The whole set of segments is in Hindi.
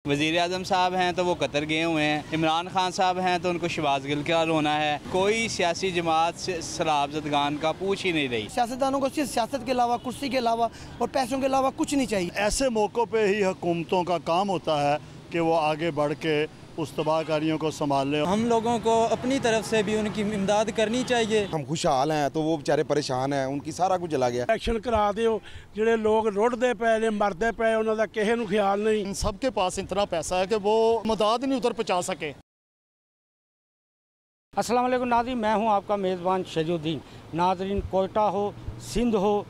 वज़ीर आज़म साहब हैं तो वो कतर गए हुए हैं, इमरान खान साहब हैं तो उनको शहबाज गिल का रोना है। कोई सियासी जमात से सलाब ज़दगान का पूछ ही नहीं रही। सियासतदानों को सिर्फ सियासत के अलावा, कुर्सी के अलावा और पैसों के अलावा कुछ नहीं चाहिए। ऐसे मौक़ों पे ही हुकूमतों का काम होता है कि वो आगे बढ़ के उस तबाहकारियों को संभाल लें। हम लोगों को अपनी तरफ से भी उनकी इमदाद करनी चाहिए। हम खुशहाल हैं तो वो बेचारे परेशान हैं, उनकी सारा कुछ जला गया। एक्शन करा दो, जिहड़े लोग रुढ़दे पे मरदे पे उन्होंने किसी को ख्याल नहीं। इन सब के पास इतना पैसा है कि वो मदद नहीं उधर पहुँचा सके। अस्सलाम वालेकुम नाज़रीन, मैं हूं आपका मेज़बान शजूद्दीन। नाज़रीन, कोयटा हो, सिंध हो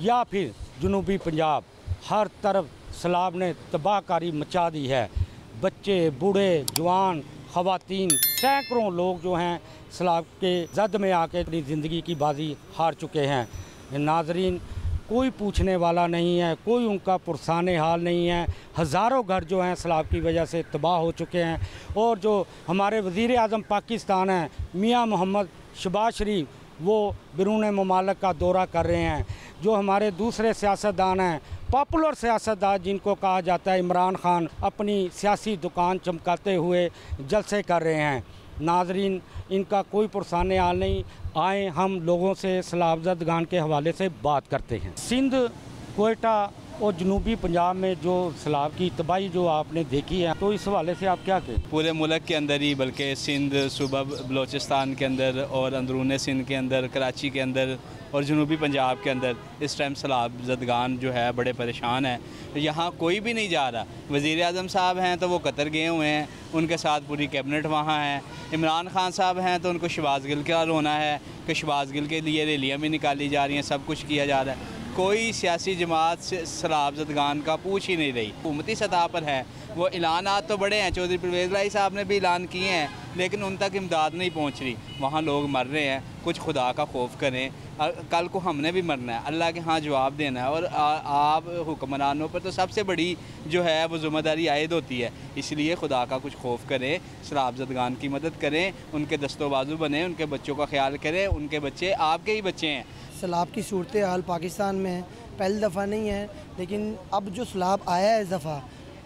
या फिर जनूबी पंजाब, हर तरफ सैलाब ने तबाहकारी मचा दी है। बच्चे, बूढ़े, जवान, ख़वातीन, सैकड़ों लोग जो हैं सैलाब के जद में आके अपनी ज़िंदगी की बाजी हार चुके हैं। नाज़रीन, कोई पूछने वाला नहीं है, कोई उनका पुरसाने हाल नहीं है। हज़ारों घर जो हैं सैलाब की वजह से तबाह हो चुके हैं। और जो हमारे वज़ीर आज़म पाकिस्तान हैं मियाँ मोहम्मद शहबाज शरीफ, वो बिरून ममालिक का दौरा कर रहे हैं। जो हमारे दूसरे सियासतदान हैं, पॉपुलर सियासतदान जिनको कहा जाता है इमरान खान, अपनी सियासी दुकान चमकाते हुए जलसे कर रहे हैं। नाजरीन, इनका कोई पुरसाने हाल नहीं। आए हम लोगों से सैलाब ज़दगान के हवाले से बात करते हैं। सिंध, कोयटा और जनूबी पंजाब में जो सैलाब की तबाही जो आपने देखी है, तो इस हवाले से आप क्या कहें? पूरे मुल्क के अंदर ही, बल्कि सिंध, सूबा बलोचिस्तान के अंदर और अंदरून सिंध के अंदर, कराची के अंदर और जनूबी पंजाब के अंदर इस टाइम सैलाब ज़दगान जो है बड़े परेशान हैं। यहाँ कोई भी नहीं जा रहा। वज़ीर आज़म साहब हैं तो वो कतर गए हुए हैं, उनके साथ पूरी कैबिनेट वहाँ है। इमरान खान साहब हैं तो उनको शहबाज गिल का रोना है कि शहबाज गिल के लिए रैलियाँ भी निकाली जा रही हैं, सब कुछ किया जा रहा है। कोई सियासी जमात से सैलाब ज़दगान का पूछ ही नहीं रही। हुकूमती सतह पर है, वो ऐलानात तो बड़े हैं, चौधरी परवेज़ इलाही साहब ने भी ऐलान किए हैं, लेकिन उन तक इमदाद नहीं पहुंच रही। वहाँ लोग मर रहे हैं। कुछ खुदा का खौफ करें, कल को हमने भी मरना है, अल्लाह के यहाँ जवाब देना है। और आप हुक्मरानों पर तो सबसे बड़ी जो है वो ज़िम्मेदारी आयद होती है। इसलिए खुदा का कुछ खौफ करें, सैलाब ज़दगान की मदद करें, उनके दस्तो बाजू बने, उनके बच्चों का ख्याल करें। उनके बच्चे आपके ही बच्चे हैं। सैलाब की सूरत हाल पाकिस्तान में है, पहली दफ़ा नहीं है, लेकिन अब जो सैलाब आया है इस दफ़ा,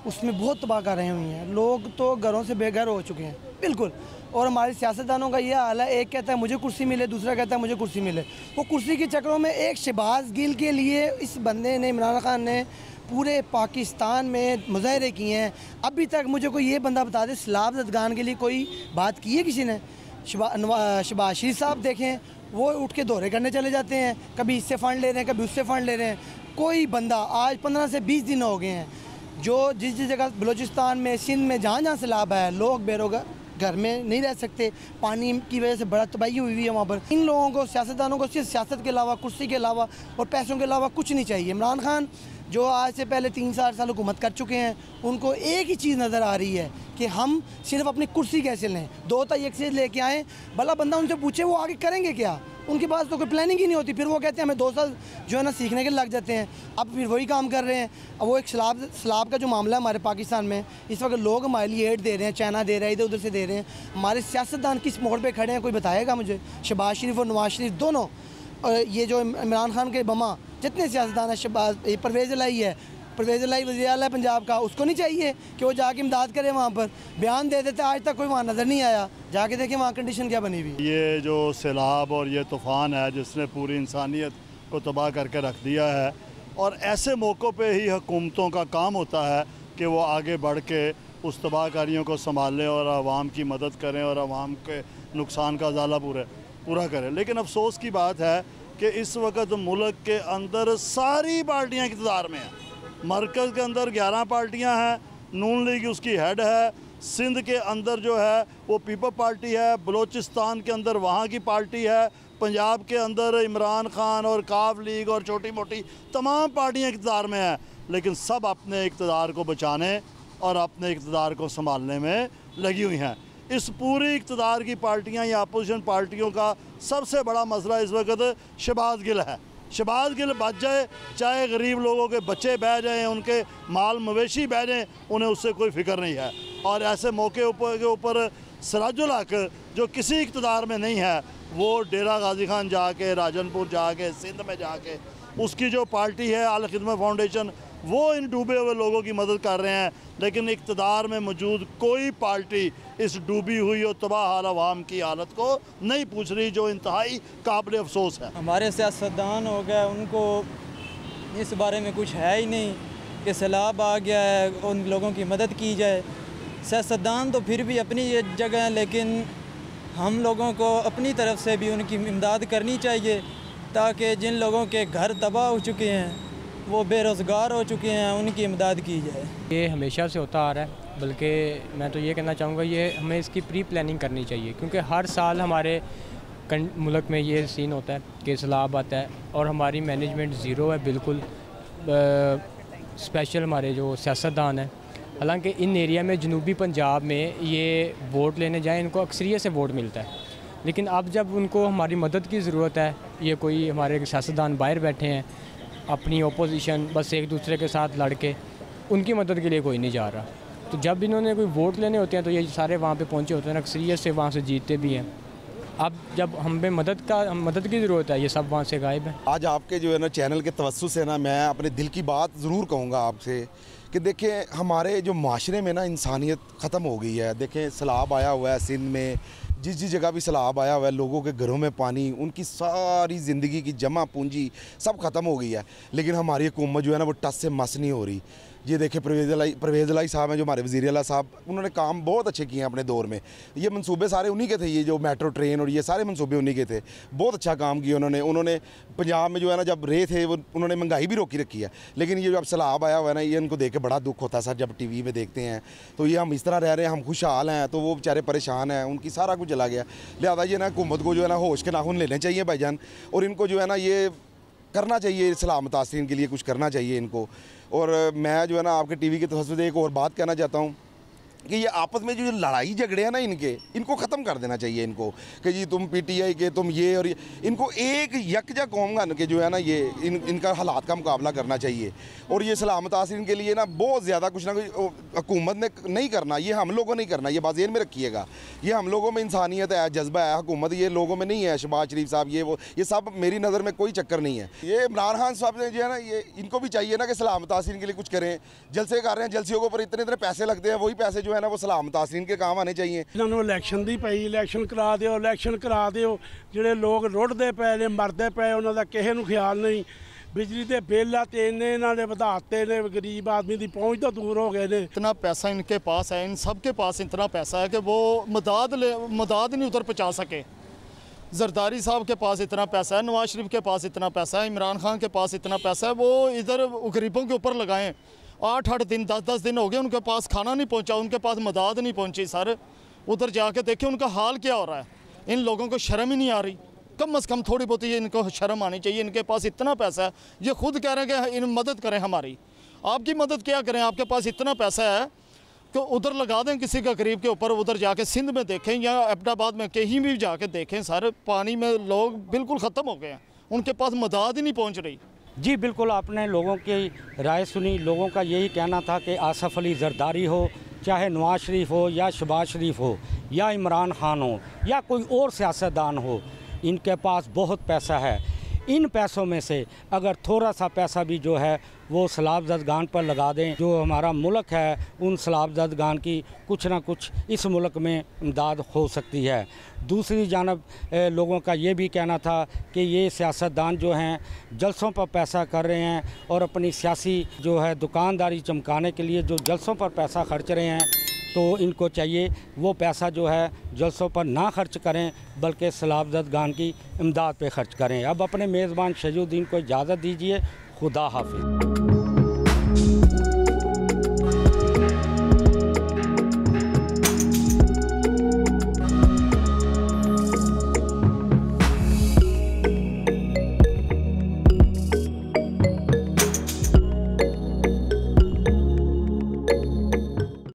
उसमें बहुत तबाहकारियाँ हुई हैं। लोग तो घरों से बेघर हो चुके हैं बिल्कुल। और हमारे सियासतदानों का ये हाल है, एक कहता है मुझे कुर्सी मिले, दूसरा कहता है मुझे कुर्सी मिले। वो कुर्सी के चक्करों में एक शहबाज गिल के लिए इस बंदे ने, इमरान खान ने, पूरे पाकिस्तान में मुजाहरे किए हैं। अभी तक मुझे कोई ये बंदा बता दे सैलाब ज़दगान के लिए कोई बात की है किसी ने? शहबाज शरीफ साहब देखें, वो उठ के दौरे करने चले जाते हैं, कभी इससे फ़ंड ले रहे हैं, कभी उससे फ़ंड ले रहे हैं। कोई बंदा, आज 15 से 20 दिन हो गए हैं, जो जिस जगह बलूचिस्तान में, सिंध में, जहाँ जहाँ सैलाब है, लोग बेरोजगार घर में नहीं रह सकते। पानी की वजह से बड़ा तबाही हुई है वहाँ पर। इन लोगों को, सियासतदानों को सिर्फ सियासत के अलावा, कुर्सी के अलावा और पैसों के अलावा कुछ नहीं चाहिए। इमरान खान जो आज से पहले 3-4 साल हुकूमत कर चुके हैं, उनको एक ही चीज़ नज़र आ रही है कि हम सिर्फ अपनी कुर्सी कैसे लें, 2 तय एक चीज़ लेके आएँ। भला बंदा उनसे पूछे वो आगे करेंगे क्या? उनके पास तो कोई प्लानिंग ही नहीं होती। फिर वो कहते हैं हमें 2 साल जो है ना सीखने के लग जाते हैं। अब फिर वही काम कर रहे हैं। अब वो एक सैलाब का जो मामला है हमारे पाकिस्तान में, इस वक्त लोग हमारे लिए एड दे रहे हैं, चाइना दे रहा है, इधर उधर से दे रहे हैं। हमारे सियासतदान किस मोड़ पे खड़े हैं, कोई बताएगा मुझे? शहबाज शरीफ और नवाज शरीफ दोनों, और ये जो इमरान खान के बमा जितने सियासतदान हैं, परवेज़ इलाही है, परवेज़ इलाही वज़ीर आला पंजाब का, उसको नहीं चाहिए कि वो जाके इमदाद करे? वहाँ पर बयान दे देते, आज तक कोई वहाँ नज़र नहीं आया। जाके देखें वहाँ कंडीशन क्या बनी हुई। ये जो सैलाब और ये तूफ़ान है जिसने पूरी इंसानियत को तबाह करके रख दिया है, और ऐसे मौक़ों पे ही हुकूमतों का काम होता है कि वो आगे बढ़ के उस तबाहकारियों को संभालें और आवाम की मदद करें और आवाम के नुकसान का ज़ाला पूरा करें। लेकिन अफसोस की बात है कि इस वक्त मुल्क के अंदर सारी पार्टियाँ इक़्तिदार में हैं। मरकज़ के अंदर 11 पार्टियां हैं, नून लीग उसकी हेड है। सिंध के अंदर जो है वो पीपल पार्टी है, बलूचिस्तान के अंदर वहाँ की पार्टी है, पंजाब के अंदर इमरान खान और काफ लीग और छोटी मोटी तमाम पार्टियां इक़्तिदार में हैं। लेकिन सब अपने इक़्तिदार को बचाने और अपने इक़्तिदार को संभालने में लगी हुई हैं। इस पूरी इक़्तिदार की पार्टियाँ या अपोजिशन पार्टियों का सबसे बड़ा मसला इस वक्त शहबाज गिल है। शहबाज गिल बच जाए, चाहे गरीब लोगों के बच्चे बह जाएँ, उनके माल मवेशी बह जाएँ, उन्हें उससे कोई फ़िक्र नहीं है। और ऐसे मौके के ऊपर सिराजुल हक जो किसी इक़्तिदार में नहीं है, वो डेरा गाजी खान जाके, राजनपुर जाके, सिंध में जाके, उसकी जो पार्टी है अल खिदमत फाउंडेशन, वो इन डूबे हुए लोगों की मदद कर रहे हैं, लेकिन इक़्तिदार में मौजूद कोई पार्टी इस डूबी हुई और तबाह हाल अवाम की हालत को नहीं पूछ रही, जो इंतहाई काबिल अफसोस है। हमारे सियासतदान हो गए, उनको इस बारे में कुछ है ही नहीं कि सैलाब आ गया है, उन लोगों की मदद की जाए। सियासतदान तो फिर भी अपनी जगह है, लेकिन हम लोगों को अपनी तरफ से भी उनकी इमदाद करनी चाहिए, ताकि जिन लोगों के घर तबाह हो चुके हैं, वो बेरोज़गार हो चुके हैं, उनकी इमदाद की जाए। ये हमेशा से होता आ रहा है, बल्कि मैं तो ये कहना चाहूँगा ये हमें इसकी प्री प्लानिंग करनी चाहिए, क्योंकि हर साल हमारे मुल्क में ये सीन होता है कि सैलाब आता है और हमारी मैनेजमेंट ज़ीरो है बिल्कुल। स्पेशल हमारे जो सियासतदान हैं, हालांकि इन एरिया में जनूबी पंजाब में ये वोट लेने जाएँ इनको अक्सरियत से वोट मिलता है, लेकिन अब जब उनको हमारी मदद की ज़रूरत है, ये कोई हमारे सियासतदान बाहर बैठे हैं अपनी ओपोजिशन, बस एक दूसरे के साथ लड़ के, उनकी मदद के लिए कोई नहीं जा रहा। तो जब इन्होंने कोई वोट लेने होते हैं तो ये सारे वहाँ पे पहुँचे होते हैं, अक्सरियत से वहाँ से जीतते भी हैं। अब जब हमें मदद की ज़रूरत है, ये सब वहाँ से गायब है। आज आपके जो है ना चैनल के तवज्जुह से ना मैं अपने दिल की बात ज़रूर कहूँगा आपसे कि देखें, हमारे जो माशरे में ना इंसानियत ख़त्म हो गई है। देखें, सैलाब आया हुआ है सिंध में, जिस जगह भी सैलाब आया हुआ है, लोगों के घरों में पानी, उनकी सारी ज़िंदगी की जमा पूंजी सब ख़त्म हो गई है, लेकिन हमारी हुकूमत जो है ना वो टस से मस नहीं हो रही। ये देखें, परवेज़ इलाही साहब हैं जो हमारे वज़ीर आला साहब, उन्होंने काम बहुत अच्छे किए हैं अपने दौर में। ये मंसूबे सारे उन्हीं के थे, ये जो मेट्रो ट्रेन और ये सारे मंसूबे उन्हीं के थे। बहुत अच्छा काम किया उन्होंने पंजाब में जो है ना, जब रहे थे वो उन्होंने महंगाई भी रोकी रखी है। लेकिन ये जब सैलाब आया हुआ है ना, ये इनको देख के बड़ा दुख होता है सर, जब टीवी में देखते हैं तो ये हम इस तरह रह रहे हैं, हम खुशहाल हैं, तो वो बेचारे परेशान हैं, उनकी सारा कुछ चला गया। लिहाजा ये ना हुकूमत को जो है ना होश के नाखून लेने चाहिए भाईजान, और इनको जो है ना ये करना चाहिए, सैलाब मुतासिरीन के लिए कुछ करना चाहिए इनको। और मैं जो है ना आपके टीवी के तवज्जुह से एक और बात कहना चाहता हूँ कि ये आपस में जो लड़ाई झगड़े हैं ना इनको ख़त्म कर देना चाहिए इनको, कि जी तुम पीटीआई के, तुम ये और ये, इनको एक यकजा कौम बन के जो है ना ये इनका हालात का मुकाबला करना चाहिए। और ये सलाह मुतासिरीन के लिए ना बहुत ज़्यादा कुछ ना कुछ हुकूमत ने नहीं करना, ये हम लोगों ने नहीं करना, ये बात ज़हन में रखिएगा। ये हम लोगों में इंसानियत है, जज्बा है, हुकूमत ये लोगों में नहीं है। शहबाज शरीफ साहब ये वो, ये सब मेरी नज़र में कोई चक्कर नहीं है। ये इमरान खान साहब ने जो है ना, ये इनको भी चाहिए ना कि सलाह मुतासिरीन के लिए कुछ करें। जलसे कर रहे हैं, जलसियों के ऊपर इतने पैसे लगते हैं, वही पैसे जो है ना वो सलाह मुतासिरीन के काम आने चाहिए। इन्होंने इलैक्शन दी पई, इलैक्शन करा दिओ। ਜਿਹੜੇ ਲੋਕ ਰੁੜਦੇ ਪਏ ਨੇ, ਮਰਦੇ ਪਏ, ਉਹਨਾਂ ਦਾ ਕਿਸੇ ਨੂੰ ਖਿਆਲ ਨਹੀਂ। बिजली के बिल ते इन्होंने बढ़ाते ने, गरीब आदमी की पहुँच तो दूर हो गए ने। इतना पैसा इनके पास है, इन सब के पास इतना पैसा है कि वो मदद नहीं उधर पहुँचा सके। जरदारी साहब के पास इतना पैसा है, नवाज शरीफ के पास इतना पैसा है, इमरान खान के पास इतना पैसा है, वो इधर गरीबों के ऊपर लगाएं। 8-8 दिन 10-10 दिन हो गए उनके पास खाना नहीं पहुँचा, उनके पास मदद नहीं पहुँची। सर उधर जाके देखें उनका हाल क्या हो रहा है। इन लोगों को शर्म ही नहीं आ रही, कम से कम थोड़ी बहुत ये इनको शर्म आनी चाहिए। इनके पास इतना पैसा है, ये खुद कह रहे हैं कि इन मदद करें हमारी। आपकी मदद क्या करें, आपके पास इतना पैसा है कि उधर लगा दें किसी का गरीब के ऊपर। उधर जाके सिंध में देखें या अहमदाबाद में कहीं भी जाके देखें, सर पानी में लोग बिल्कुल ख़त्म हो गए हैं, उनके पास मदद ही नहीं पहुँच रही। जी बिल्कुल, आपने लोगों की राय सुनी। लोगों का यही कहना था कि आसफ़ अली जरदारी हो, चाहे नवाज शरीफ हो या शहबाज शरीफ हो या इमरान खान हो या कोई और सियासतदान हो, इनके पास बहुत पैसा है। इन पैसों में से अगर थोड़ा सा पैसा भी जो है वो सैलाब ज़दगान पर लगा दें, जो हमारा मुल्क है उन सैलाब ज़दगान की कुछ ना कुछ इस मुल्क में इमदाद हो सकती है। दूसरी जानब लोगों का ये भी कहना था कि ये सियासतदान जो हैं जलसों पर पैसा कर रहे हैं और अपनी सियासी जो है दुकानदारी चमकाने के लिए जो जलसों पर पैसा खर्च रहे हैं, तो इनको चाहिए वो पैसा जो है जलसों पर ना खर्च करें, बल्कि सैलाब ज़दगान की इमदाद पे खर्च करें। अब अपने मेज़बान शजूद्दीन को इजाज़त दीजिए। खुदा हाफिज़।